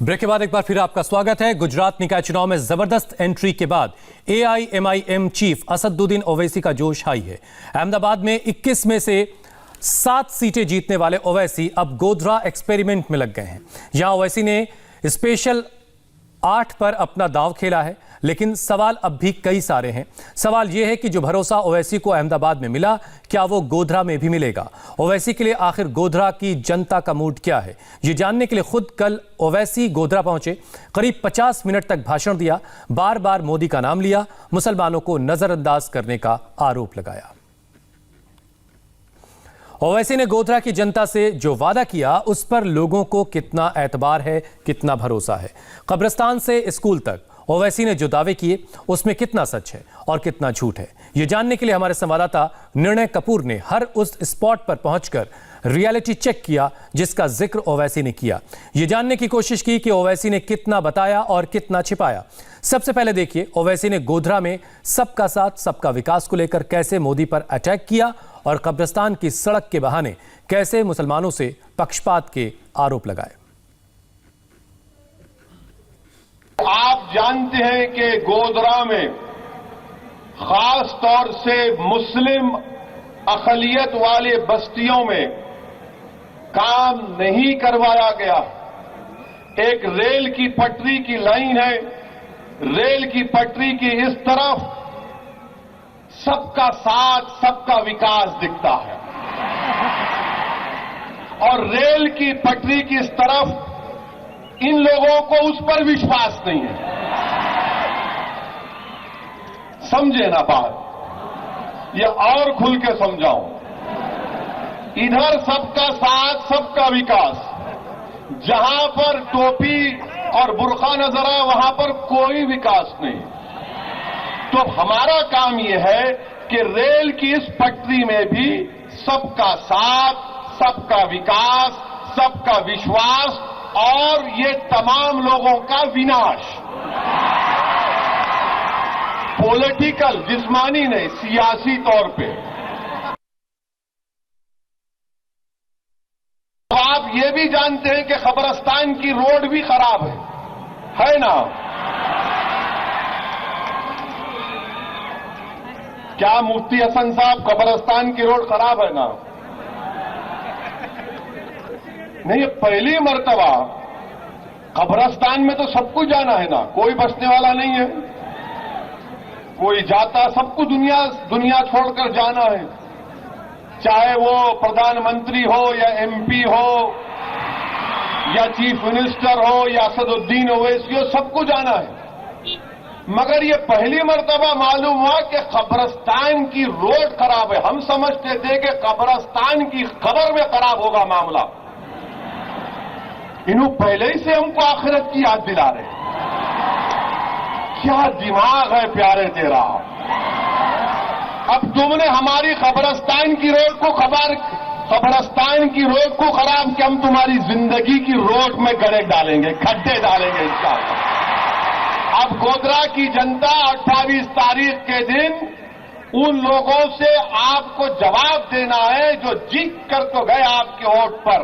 Break के बाद एक बार फिर आपका स्वागत है। गुजरात निकाय चुनाव में जबरदस्त एंट्री के बाद एआईएमआईएम चीफ असदुद्दीन ओवैसी का जोश हाई है। अहमदाबाद में 21 में से 7 सीटें जीतने वाले ओवैसी अब गोधरा एक्सपेरिमेंट में लग गए हैं। यहां ओवैसी ने स्पेशल 8 पर अपना दांव खेला है, लेकिन सवाल अब भी कई सारे हैं। सवाल यह है कि जो भरोसा ओवैसी को अहमदाबाद में मिला, क्या वो गोधरा में भी मिलेगा? ओवैसी के लिए आखिर गोधरा की जनता का मूड क्या है, ये जानने के लिए खुद कल ओवैसी गोधरा पहुंचे। करीब 50 मिनट तक भाषण दिया, बार बार मोदी का नाम लिया, मुसलमानों को नजरअंदाज करने का आरोप लगाया। ओवैसी ने गोधरा की जनता से जो वादा किया, उस पर लोगों को कितना एतबार है, कितना भरोसा है? कब्रिस्तान से स्कूल तक ओवैसी ने जो दावे किए, उसमें कितना सच है और कितना झूठ है, ये जानने के लिए हमारे संवाददाता निर्णय कपूर ने हर उस स्पॉट पर पहुंचकर रियलिटी चेक किया जिसका जिक्र ओवैसी ने किया। ये जानने की कोशिश की कि ओवैसी ने कितना बताया और कितना छिपाया। सबसे पहले देखिए ओवैसी ने गोधरा में सबका साथ सबका विकास को लेकर कैसे मोदी पर अटैक किया और कब्रिस्तान की सड़क के बहाने कैसे मुसलमानों से पक्षपात के आरोप लगाए। आप जानते हैं कि गोधरा में खास तौर से मुस्लिम अक़लियत वाले बस्तियों में काम नहीं करवाया गया। एक रेल की पटरी की लाइन है, रेल की पटरी की इस तरफ सबका साथ सबका विकास दिखता है और रेल की पटरी की इस तरफ इन लोगों को उस पर विश्वास नहीं है। समझे ना बात, ये और खुल के समझाऊं। इधर सबका साथ सबका विकास, जहां पर टोपी और बुर्का नजर आए वहां पर कोई विकास नहीं। तो हमारा काम यह है कि रेल की इस पटरी में भी सबका साथ सबका विकास, सबका विश्वास और ये तमाम लोगों का विनाश, पॉलिटिकल, जिस्मानी नहीं, सियासी तौर पे। तो आप ये भी जानते हैं कि कब्रिस्तान की रोड भी खराब है ना? क्या मुफ्ती हसन साहब, कब्रिस्तान की रोड खराब है ना? नहीं, पहली मर्तबा कब्रिस्तान में तो सबको जाना है ना, कोई बचने वाला नहीं है। कोई जाता, सबको दुनिया छोड़कर जाना है, चाहे वो प्रधानमंत्री हो या एमपी हो या चीफ मिनिस्टर हो या असदुद्दीन ओवैसी हो, सबको जाना है। मगर ये पहली मर्तबा मालूम हुआ कि कब्रिस्तान की रोड खराब है। हम समझते थे कि कब्रिस्तान की खबर में खराब होगा मामला। इन्हों पहले ही से हमको आखिरत की याद दिला रहे। क्या दिमाग है प्यारे तेरा। अब तुमने हमारी कब्रिस्तान की रोड को कब्रिस्तान की रोड को खराब किया, हम तुम्हारी जिंदगी की रोड में गड्ढे डालेंगे, खड्डे डालेंगे इसका। अब गोधरा की जनता 28 तारीख के दिन उन लोगों से आपको जवाब देना है जो जीत कर तो गए आपके वोट पर,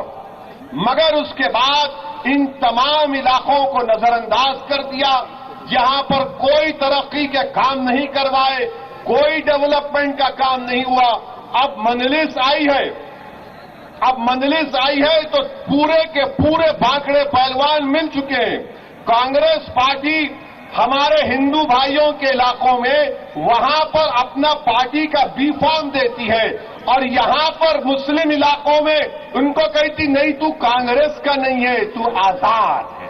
मगर उसके बाद इन तमाम इलाकों को नजरअंदाज कर दिया, जहां पर कोई तरक्की के काम नहीं करवाए, कोई डेवलपमेंट का काम नहीं हुआ। अब मजलिस आई है तो पूरे के पूरे बांकड़े पहलवान मिल चुके हैं। कांग्रेस पार्टी हमारे हिंदू भाइयों के इलाकों में वहां पर अपना पार्टी का बी फॉर्म देती है और यहां पर मुस्लिम इलाकों में उनको कहती नहीं, तू कांग्रेस का नहीं है, तू आजाद है।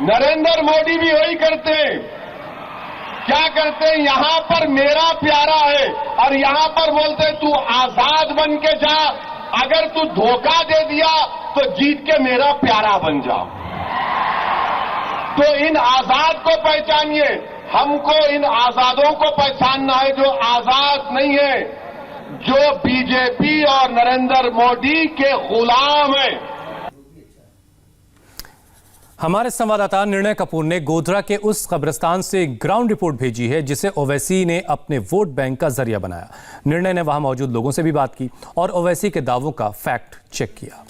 नरेंद्र मोदी भी वही करते हैं। क्या करते हैं? यहां पर मेरा प्यारा है और यहां पर बोलते तू आजाद बन के जा, अगर तू धोखा दे दिया तो जीत के मेरा प्यारा बन जा। तो इन आजाद को पहचानिए, हमको इन आजादों को पहचानना है जो आजाद नहीं है, जो बीजेपी और नरेंद्र मोदी के गुलाम है। हमारे संवाददाता निर्णय कपूर ने गोधरा के उस कब्रिस्तान से ग्राउंड रिपोर्ट भेजी है जिसे ओवैसी ने अपने वोट बैंक का जरिया बनाया। निर्णय ने वहां मौजूद लोगों से भी बात की और ओवैसी के दावों का फैक्ट चेक किया।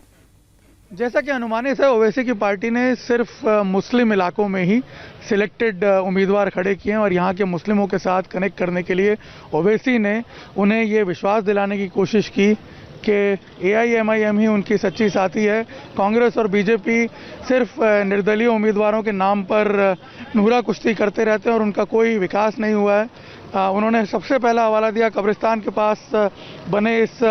जैसा कि अनुमानित है, ओवैसी की पार्टी ने सिर्फ मुस्लिम इलाकों में ही सिलेक्टेड उम्मीदवार खड़े किए हैं और यहाँ के मुस्लिमों के साथ कनेक्ट करने के लिए ओवैसी ने उन्हें ये विश्वास दिलाने की कोशिश की कि AIMIM ही उनकी सच्ची साथी है। कांग्रेस और बीजेपी सिर्फ निर्दलीय उम्मीदवारों के नाम पर नूरा कुश्ती करते रहते हैं और उनका कोई विकास नहीं हुआ है। उन्होंने सबसे पहला हवाला दिया कब्रिस्तान के पास बने इस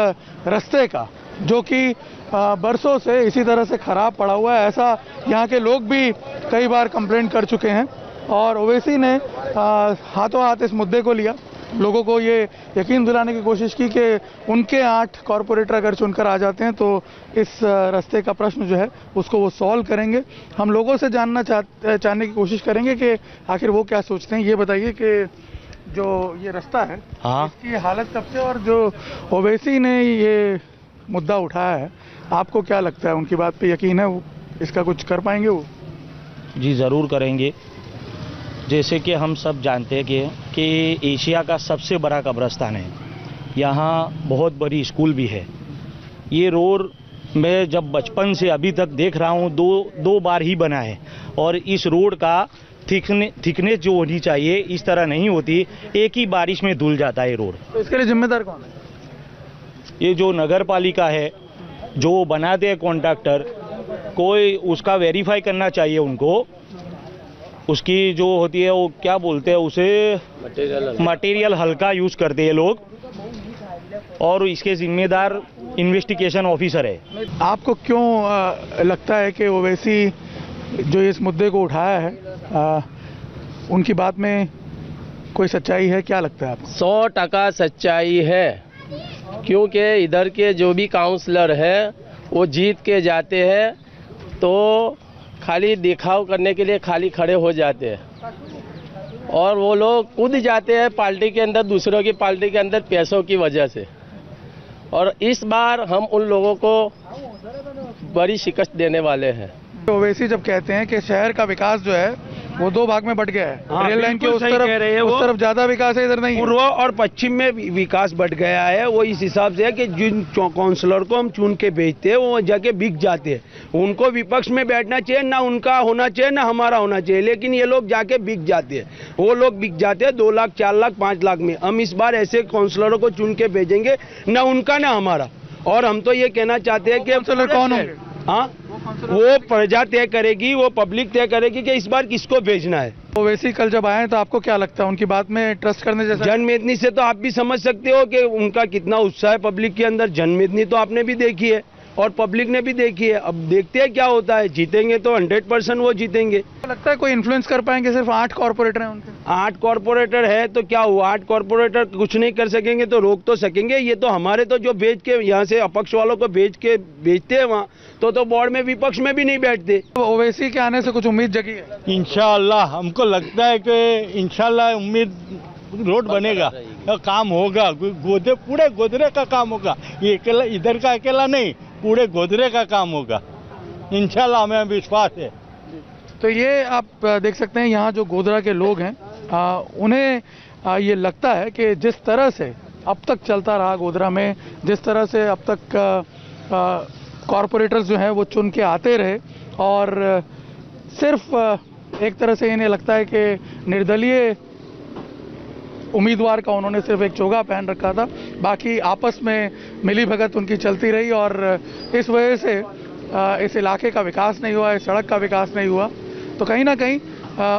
रास्ते का, जो कि बरसों से इसी तरह से खराब पड़ा हुआ है। ऐसा यहाँ के लोग भी कई बार कंप्लेंट कर चुके हैं और ओवैसी ने हाथों हाथ इस मुद्दे को लिया, लोगों को ये यकीन दिलाने की कोशिश की कि उनके 8 कॉरपोरेटर अगर चुनकर आ जाते हैं तो इस रास्ते का प्रश्न जो है उसको वो सॉल्व करेंगे। हम लोगों से जानने की कोशिश करेंगे कि आखिर वो क्या सोचते हैं। ये बताइए कि जो ये रास्ता है, हाँ, इसकी हालत कब से, और जो ओवैसी ने ये मुद्दा उठाया है, आपको क्या लगता है, उनकी बात पे यकीन है वो इसका कुछ कर पाएंगे? वो जी ज़रूर करेंगे। जैसे कि हम सब जानते हैं कि एशिया का सबसे बड़ा कब्रिस्तान है, यहाँ बहुत बड़ी स्कूल भी है। ये रोड मैं जब बचपन से अभी तक देख रहा हूँ, दो बार ही बना है और इस रोड का थिकनेस जो होनी चाहिए इस तरह नहीं होती, एक ही बारिश में धुल जाता है रोड। तो इसके लिए जिम्मेदार कौन है? ये जो नगर पालिका है, जो बनाते हैं कॉन्ट्रैक्टर, कोई उसका वेरीफाई करना चाहिए उनको। उसकी जो होती है वो क्या बोलते हैं उसे, मटेरियल हल्का यूज़ करते हैं लोग, और इसके जिम्मेदार इन्वेस्टिगेशन ऑफिसर है। आपको क्यों लगता है कि ओवैसी जो इस मुद्दे को उठाया है, उनकी बात में कोई सच्चाई है? क्या लगता है आपको? 100% सच्चाई है, क्योंकि इधर के जो भी काउंसलर हैं वो जीत के जाते हैं तो खाली दिखाव करने के लिए खाली खड़े हो जाते हैं और वो लोग कूद जाते हैं पार्टी के अंदर, दूसरों की पार्टी के अंदर पैसों की वजह से। और इस बार हम उन लोगों को बड़ी शिकस्त देने वाले हैं। ओवैसी जब कहते हैं कि शहर का विकास जो है वो 2 भाग में बट गया है, हाँ, रेल लाइन के उस तरफ ज्यादा विकास है, इधर नहीं। पूर्व और पश्चिम में विकास बढ़ गया है। वो इस हिसाब से है कि जिन काउंसलर को हम चुन के भेजते हैं वो जाके बिक जाते हैं। उनको विपक्ष में बैठना चाहिए, ना उनका होना चाहिए ना हमारा होना चाहिए, लेकिन ये लोग जाके बिक जाते हैं। वो लोग बिक जाते हैं 2 लाख 4 लाख 5 लाख में। हम इस बार ऐसे काउंसलरों को चुन के भेजेंगे, ना उनका ना हमारा। और हम तो ये कहना चाहते हैं कि काउंसलर कौन होंगे? हाँ, वो प्रजा तय करेगी, वो पब्लिक तय करेगी कि इस बार किसको भेजना है। ओवैसी कल जब आए तो आपको क्या लगता है, उनकी बात में ट्रस्ट करने जैसा? जनमेदनी से तो आप भी समझ सकते हो कि उनका कितना उत्साह है पब्लिक के अंदर। जनमेदनी तो आपने भी देखी है और पब्लिक ने भी देखी है। अब देखते हैं क्या होता है। जीतेंगे तो 100% वो जीतेंगे। लगता है कोई इन्फ्लुएंस कर पाएंगे? सिर्फ 8 कॉर्पोरेटर हैं उनके। 8 कॉर्पोरेटर है तो क्या हुआ? 8 कॉर्पोरेटर कुछ नहीं कर सकेंगे तो रोक तो सकेंगे। ये तो हमारे तो जो भेज के यहाँ से अपक्ष वालों को भेज के भेजते हैं वहाँ, तो बोर्ड में विपक्ष में भी नहीं बैठते। ओवैसी के आने से कुछ उम्मीद जगी है? इंशाअल्लाह हमको लगता है कि इंशाअल्लाह उम्मीद, रोड बनेगा, काम होगा, पूरे गोदरे का काम होगा। ये अकेला, इधर का अकेला नहीं, पूरे गोदरे का काम होगा इंशाल्लाह, हमें विश्वास है। तो ये आप देख सकते हैं यहाँ जो गोधरा के लोग हैं, उन्हें ये लगता है कि जिस तरह से अब तक चलता रहा गोधरा में, जिस तरह से अब तक कॉरपोरेटर्स जो हैं वो चुन के आते रहे और सिर्फ एक तरह से इन्हें लगता है कि निर्दलीय उम्मीदवार का उन्होंने सिर्फ एक चोगा पहन रखा था, बाकी आपस में मिली भगत उनकी चलती रही और इस वजह से इस इलाके का विकास नहीं हुआ, इस सड़क का विकास नहीं हुआ। तो कहीं ना कहीं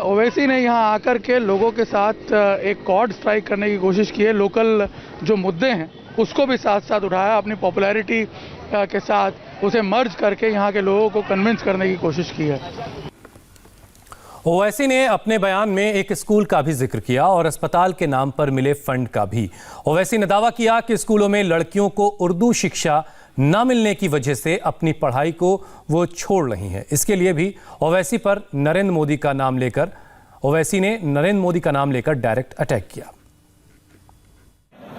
ओवैसी ने यहाँ आकर के लोगों के साथ एक कॉर्ड स्ट्राइक करने की कोशिश की है। लोकल जो मुद्दे हैं उसको भी साथ साथ उठाया, अपनी पॉपुलैरिटी के साथ उसे मर्ज करके यहाँ के लोगों को कन्विंस करने की कोशिश की है। ओवैसी ने अपने बयान में एक स्कूल का भी जिक्र किया और अस्पताल के नाम पर मिले फंड का भी। ओवैसी ने दावा किया कि स्कूलों में लड़कियों को उर्दू शिक्षा न मिलने की वजह से अपनी पढ़ाई को वो छोड़ रही हैं। इसके लिए भी ओवैसी पर नरेंद्र मोदी का नाम लेकर डायरेक्ट अटैक किया।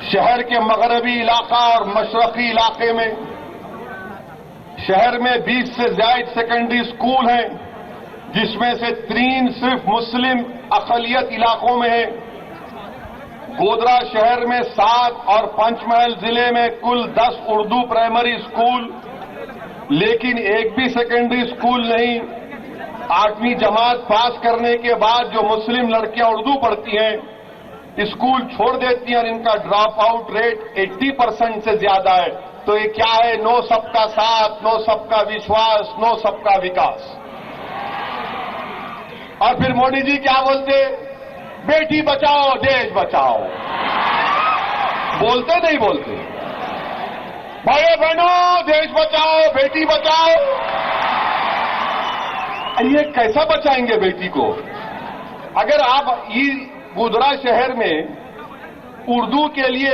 शहर के मगरबी इलाका और मशरकी इलाके में शहर में 20 से ज्यादा सेकेंडरी स्कूल हैं, जिसमें से 3 सिर्फ मुस्लिम अक़लियत इलाकों में है। गोधरा शहर में 7 और पंचमहल जिले में कुल 10 उर्दू प्राइमरी स्कूल, लेकिन एक भी सेकेंडरी स्कूल नहीं, 8वीं जमात पास करने के बाद जो मुस्लिम लड़कियां उर्दू पढ़ती हैं, स्कूल छोड़ देती हैं और इनका ड्रॉप आउट रेट 80% से ज्यादा है। तो ये क्या है? नो सबका साथ, नो सबका विश्वास, नो सबका विकास। और फिर मोदी जी क्या बोलते? बेटी बचाओ देश बचाओ। बोलते नहीं बोलते? भाइयों बहनों, देश बचाओ, बेटी बचाओ। ये कैसा बचाएंगे बेटी को? अगर आप गोधरा शहर में उर्दू के लिए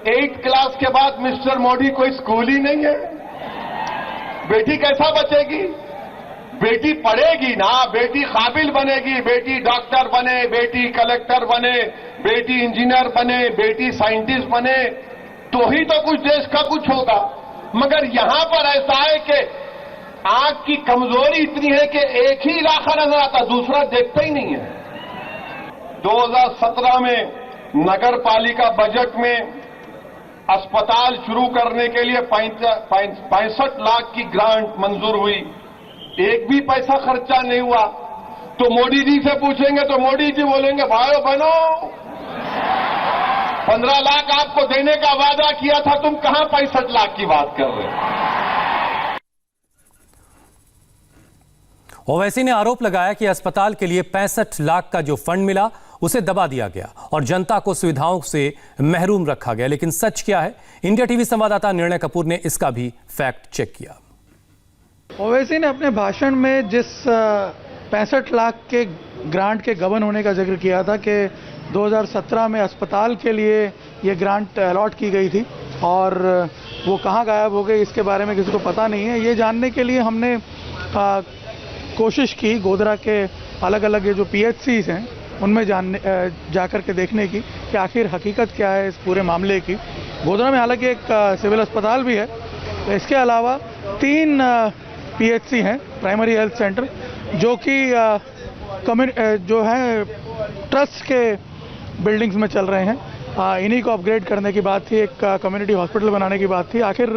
8th क्लास के बाद मिस्टर मोदी कोई स्कूल ही नहीं है, बेटी कैसा बचेगी? बेटी पढ़ेगी ना, बेटी काबिल बनेगी, बेटी डॉक्टर बने, बेटी कलेक्टर बने, बेटी इंजीनियर बने, बेटी साइंटिस्ट बने, तो ही तो कुछ देश का कुछ होगा। मगर यहां पर ऐसा है कि आंख की कमजोरी इतनी है कि एक ही इलाका नजर आता, दूसरा देखता ही नहीं है। 2017 में नगर पालिका बजट में अस्पताल शुरू करने के लिए 65 लाख की ग्रांट मंजूर हुई, एक भी पैसा खर्चा नहीं हुआ। तो मोदी जी से पूछेंगे तो मोदी जी बोलेंगे, भाइयों बहनों, 15 लाख आपको देने का वादा किया था, तुम कहां 65 लाख की बात कर रहे हो? ओवैसी ने आरोप लगाया कि अस्पताल के लिए 65 लाख का जो फंड मिला उसे दबा दिया गया और जनता को सुविधाओं से महरूम रखा गया। लेकिन सच क्या है? इंडिया टीवी संवाददाता निर्णय कपूर ने इसका भी फैक्ट चेक किया। ओवैसी ने अपने भाषण में जिस 65 लाख के ग्रांट के गबन होने का जिक्र किया था कि 2017 में अस्पताल के लिए ये ग्रांट अलॉट की गई थी और वो कहाँ गायब हो गई, इसके बारे में किसी को पता नहीं है। ये जानने के लिए हमने कोशिश की गोधरा के अलग अलग ये जो PHCs हैं उनमें जाकर के देखने की कि आखिर हकीकत क्या है इस पूरे मामले की। गोधरा में हालांकि एक सिविल अस्पताल भी है, इसके अलावा 3 PHC हैं, प्राइमरी हेल्थ सेंटर, जो कि जो है ट्रस्ट के बिल्डिंग्स में चल रहे हैं। इन्हीं को अपग्रेड करने की बात थी, एक कम्युनिटी हॉस्पिटल बनाने की बात थी। आखिर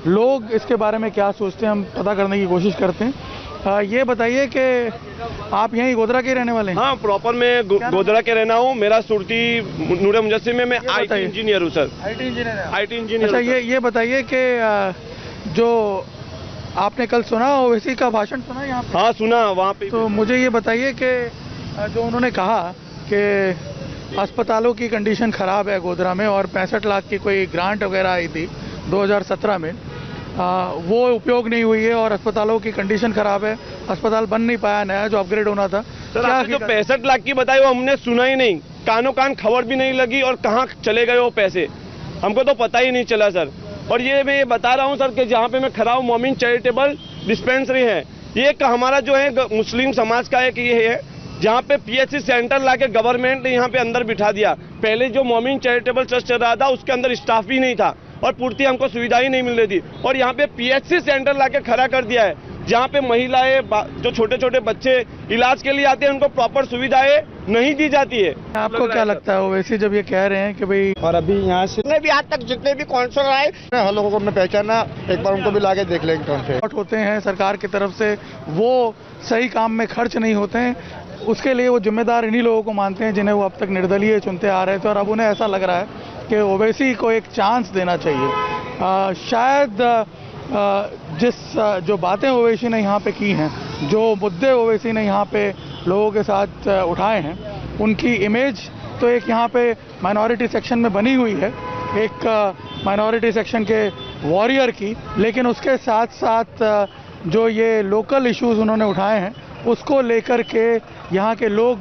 लोग इसके बारे में क्या सोचते हैं, हम पता करने की कोशिश करते हैं। ये बताइए कि आप यहीं गोधरा के रहने वाले हैं? हाँ, प्रॉपर मैं गोधरा के रहना हूँ। मेरा सुरती नूरे मुजस्सिम में, मैं IT इंजीनियर हूँ सर। IT इंजीनियर है? IT engineer. अच्छा, ये बताइए कि जो आपने कल सुना ओवैसी का भाषण सुना यहाँ पे? हाँ सुना वहाँ पे। तो मुझे ये बताइए कि जो उन्होंने कहा कि अस्पतालों की कंडीशन खराब है गोधरा में और 65 लाख की कोई ग्रांट वगैरह आई थी 2017 में, वो उपयोग नहीं हुई है और अस्पतालों की कंडीशन खराब है, अस्पताल बन नहीं पाया नया जो अपग्रेड होना था। सर आपने जो 65 लाख की बताई वो हमने सुना ही नहीं, कानों कान खबर भी नहीं लगी और कहाँ चले गए वो पैसे हमको तो पता ही नहीं चला सर। और ये मैं ये बता रहा हूँ सर कि जहाँ पे मैं खड़ा हूँ मोमिन चैरिटेबल डिस्पेंसरी है, ये एक हमारा जो है मुस्लिम समाज का एक ये है जहाँ पे PHC सेंटर लाके गवर्नमेंट ने यहाँ पे अंदर बिठा दिया। पहले जो मोमिन चैरिटेबल ट्रस्ट चल रहा था उसके अंदर स्टाफ भी नहीं था और पूर्ति हमको सुविधा ही नहीं मिल रही थी, और यहाँ पे PHC सेंटर लाके खड़ा कर दिया है जहाँ पे महिलाएं, जो छोटे छोटे बच्चे इलाज के लिए आते हैं उनको प्रॉपर सुविधाएं नहीं दी जाती है। आपको क्या लगता है ओवैसी जब ये कह रहे हैं कि भाई, और अभी यहाँ से भी आज तक जितने भी काउंसलर आए हम लोगों को हमने पहचाना, एक बार उनको भी लाके देख लेंगे कौन से होते हैं सरकार की तरफ से, वो सही काम में खर्च नहीं होते हैं, उसके लिए वो जिम्मेदार इन्हीं लोगों को मानते हैं जिन्हें वो अब तक निर्दलीय चुनते आ रहे थे। और अब उन्हें ऐसा लग रहा है कि ओवैसी को एक चांस देना चाहिए। शायद जो बातें ओवैसी ने यहाँ पे की हैं, जो मुद्दे ओवैसी ने यहाँ पे लोगों के साथ उठाए हैं, उनकी इमेज तो एक यहाँ पे माइनॉरिटी सेक्शन में बनी हुई है, एक माइनॉरिटी सेक्शन के वॉरियर की, लेकिन उसके साथ साथ जो ये लोकल इश्यूज उन्होंने उठाए हैं उसको लेकर के यहाँ के लोग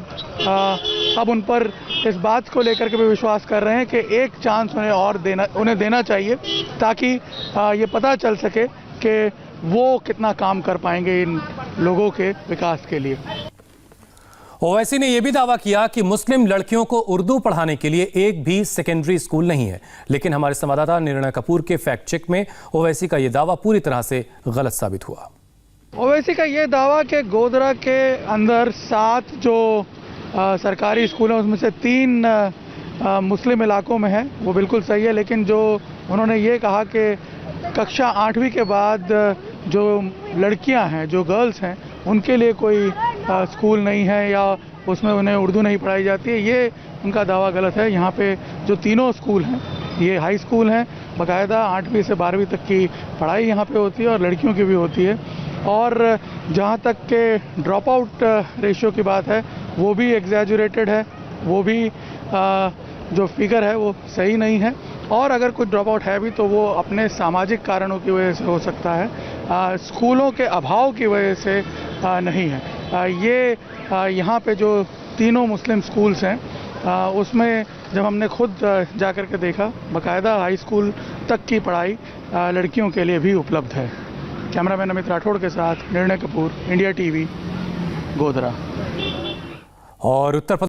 अब उन पर इस बात को लेकर के भी विश्वास कर रहे हैं कि एक चांस उन्हें देना चाहिए ताकि ये पता चल सके कि वो कितना काम कर पाएंगे इन लोगों के विकास के लिए। ओवैसी ने यह भी दावा किया कि मुस्लिम लड़कियों को उर्दू पढ़ाने के लिए एक भी सेकेंडरी स्कूल नहीं है, लेकिन हमारे संवाददाता निर्णय कपूर के फैक्ट चेक में ओवैसी का यह दावा पूरी तरह से गलत साबित हुआ। ओवैसी का ये दावा कि गोधरा के अंदर 7 जो सरकारी स्कूल हैं उसमें से 3 मुस्लिम इलाकों में है, वो बिल्कुल सही है। लेकिन जो उन्होंने ये कहा कि कक्षा 8वीं के बाद जो लड़कियां हैं, जो गर्ल्स हैं, उनके लिए कोई स्कूल नहीं है या उसमें उन्हें उर्दू नहीं पढ़ाई जाती है, ये उनका दावा गलत है। यहाँ पे जो तीनों स्कूल हैं, ये हाई स्कूल हैं, बाकायदा 8वीं से 12वीं तक की पढ़ाई यहाँ पे होती है और लड़कियों की भी होती है। और जहाँ तक के ड्रॉप आउट रेशियो की बात है, वो भी एग्जैजुरेटेड है, वो भी जो फिगर है वो सही नहीं है। और अगर कुछ ड्रॉप आउट है भी तो वो अपने सामाजिक कारणों की वजह से हो सकता है, स्कूलों के अभाव की वजह से नहीं है। ये यहाँ पे जो तीनों मुस्लिम स्कूल्स हैं, उसमें जब हमने खुद जा कर के देखा, बाकायदा हाई स्कूल तक की पढ़ाई लड़कियों के लिए भी उपलब्ध है। कैमरामैन अमित राठौड़ के साथ निर्णय कपूर, इंडिया टीवी, गोधरा। और उत्तर